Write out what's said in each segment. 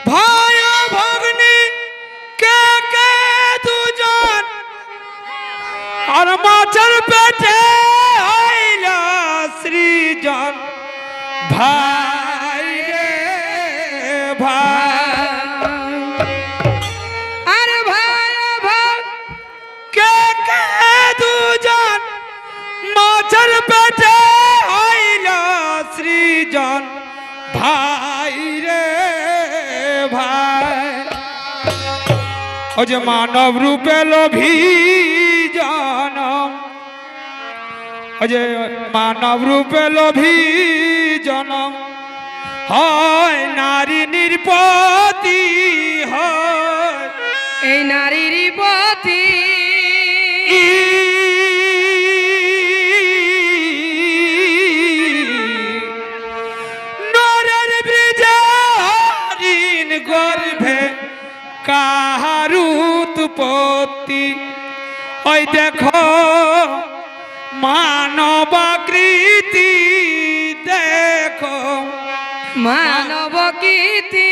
ভাই ভগ্নী কে কে দুজন আর মাছের পেটে হইল সৃজন ভাই রে ভাই আরে ভাই ভাই কে কে দুজন মাছের পেটে হইল সৃজন ভাই রে ভাই ও যে মানব রূপে লোভী জনম ও যে মানব রূপে লোভী জনম হয় নারী নির্পতি হয় এই নারীর পতি নরের ব্রিজে হরিণ গর্ভে কাহার উৎপত্তি ওই দেখো মানবাকৃতি দেখো মানব কীর্তি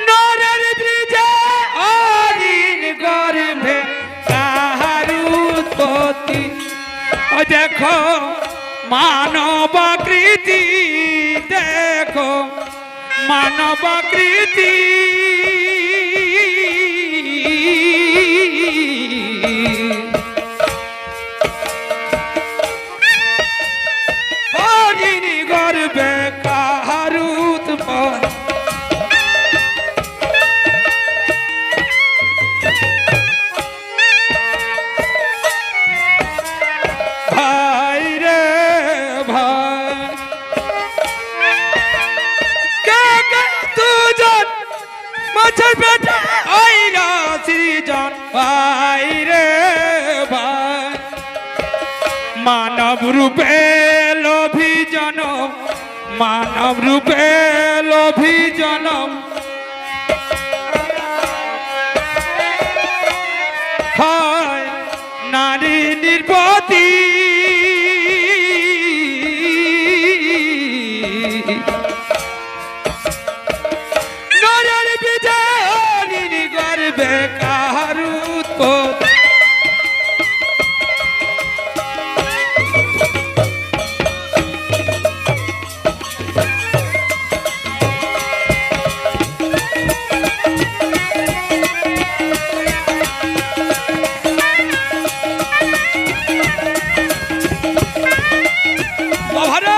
নরের ব্রিজে হরিণ গর্ভে কাহার উৎপত্তি ও দেখো মানবাকৃতি দেখো মানবাকৃতি হরিণ গর্ভে কাহার উৎপত্তি ভাই রে ভাই কে কে দুজন মাছের পেটে হইল সৃজন ভাই রে ভাই মানব রূপে লোভী জনম মানব রূপে লোভী জনম হয় নারী নির্পতি নরের বিজয় হরিণ গর্ভে কাহার উৎপত্তি বাবারে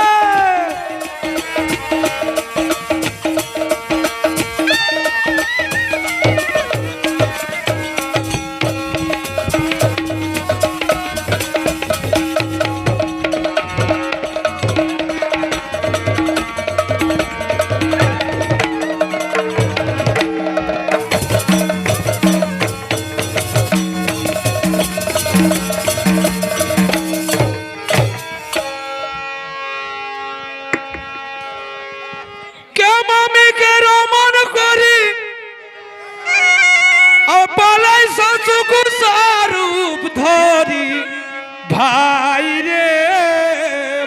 মামিকে রমন করি পালাই সচুকু স্বরূপ ধরি ভাই রে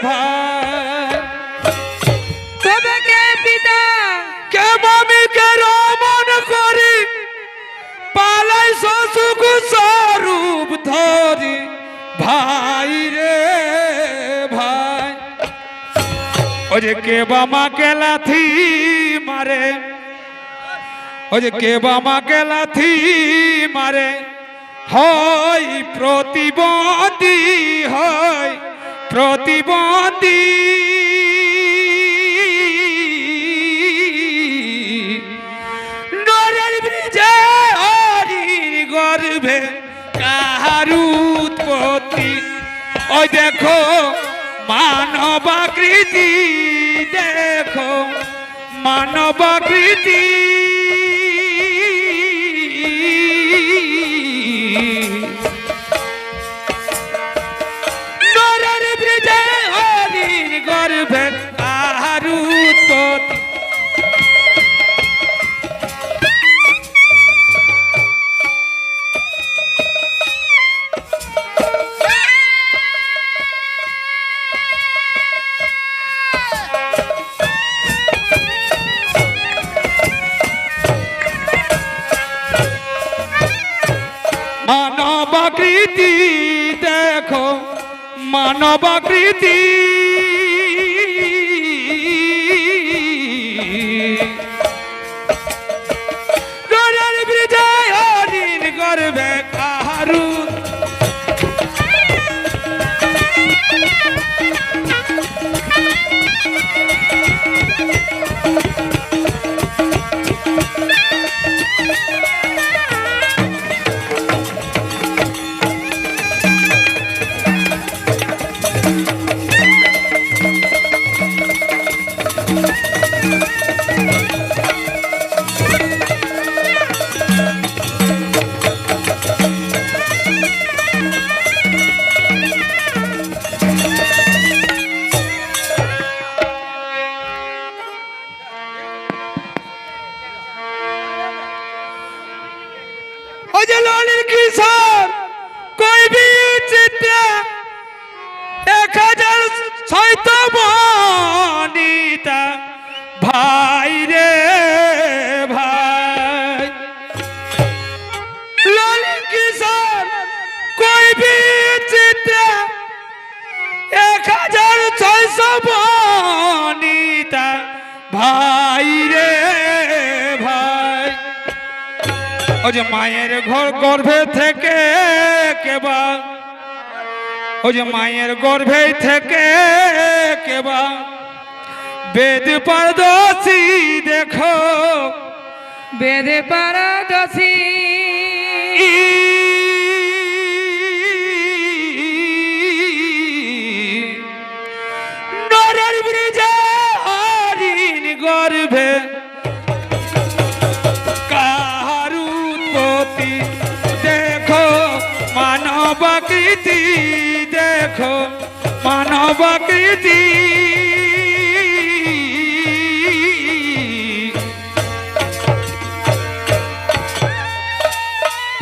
ভাই তবে কে পিতা কে মামিকে রমন করি পালাই সচুকু স্বরূপ ধরি ভাই রে ভাই ও যে কে বামাকে লাথি মারে ও যে কে বামাকে লাথি মারে হয় প্রতিবন্ধী হয় প্রতিবন্ধী নরের ব্রিজে হরিণ গর্ভে কাহার উৎপত্তি ওই দেখো মানবাকৃতি দেখো মানবাকৃতি নরের ব্রিজে হরিণ গর্ভে কাহার উৎপত্তি মানবাকৃতি দেখো মানবাকৃতি নরের ব্রিজে হরিণ গর্ভে কাহারু किशोर कोई भी चित्र 1000 बनिता भाई रे भाई ललित किशोर कोई भी चित्र 1600 बनिता भाई रे भाई ओ जे माয়ের ঘর গর্ভে থেকে কেবা ও যে মায়ের গর্ভে থেকে কেবা বেদ পারদর্শী দেখো বেদ পারদর্শী নরের ব্রিজে হরিণ গর্ভে देखो मानवाकृति देखो मानवाकृति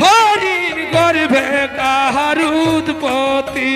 हरिण गर्भे काहार उत्पत्ति